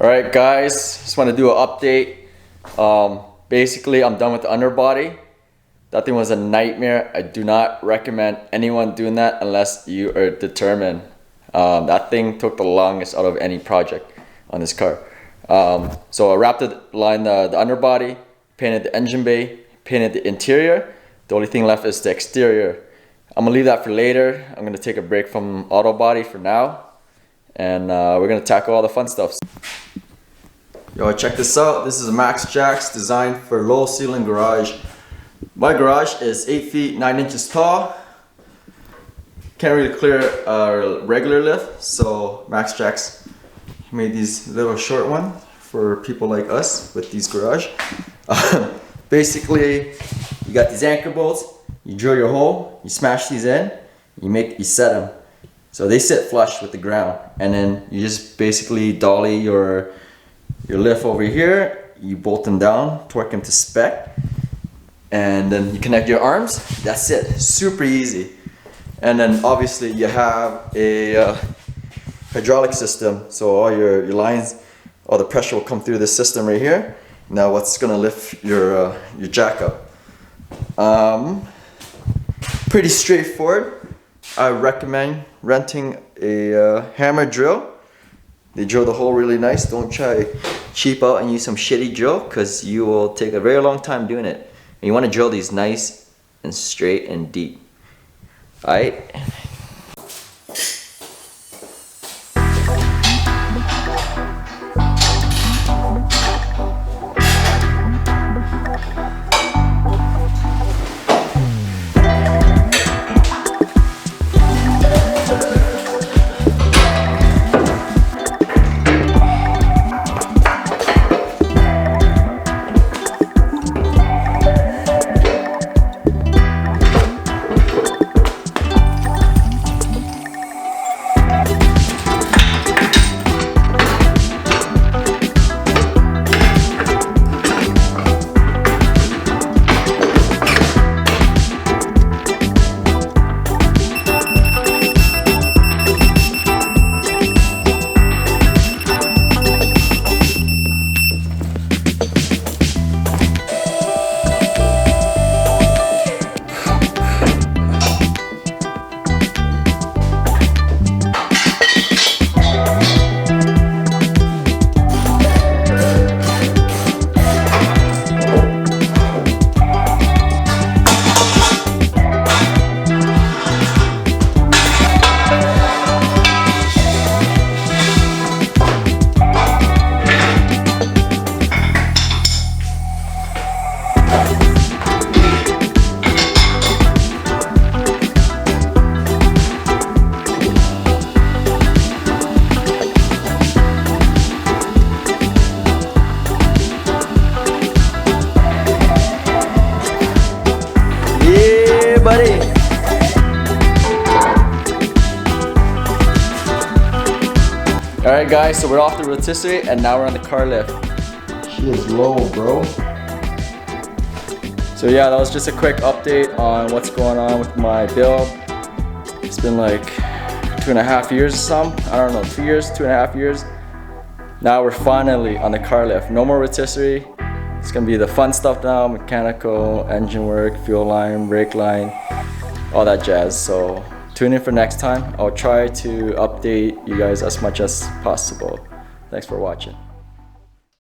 Alright guys, just want to do an update. Basically I'm done with the underbody. That thing was a nightmare. I do not recommend anyone doing that unless you are determined. That thing took the longest out of any project on this car. So I wrapped the underbody, painted the engine bay, painted the interior. The only thing left is the exterior. I'm gonna leave that for later. I'm gonna take a break from auto body for now, and we're gonna tackle all the fun stuff. Yo, check this out. This is a Max Jacks designed for low ceiling garage. My garage is 8 feet 9 inches tall. Can't really clear a regular lift, so Max Jacks made these little short ones for people like us with these garage. Basically, you got these anchor bolts. You drill your hole, you smash these in, you set them. So they sit flush with the ground, and then you just basically dolly your lift over here. You bolt them down, torque them to spec, and then you connect your arms. That's it, super easy. And then obviously you have a hydraulic system, so all your lines, all the pressure will come through this system right here. Now what's gonna lift your jack up? Pretty straightforward. I recommend renting a hammer drill. They drill the hole really nice. Don't try cheap out and use some shitty drill, because you will take a very long time doing it. And you want to drill these nice and straight and deep. Alright? Buddy. Alright guys, so we're off the rotisserie and now we're on the car lift. She is low, bro. So yeah, that was just a quick update on what's going on with my build. It's been like 2.5 years or something. I don't know, 2 years, 2.5 years. Now we're finally on the car lift. No more rotisserie. It's gonna be the fun stuff now, mechanical, engine work, fuel line, brake line, all that jazz. So tune in for next time. I'll try to update you guys as much as possible. Thanks for watching.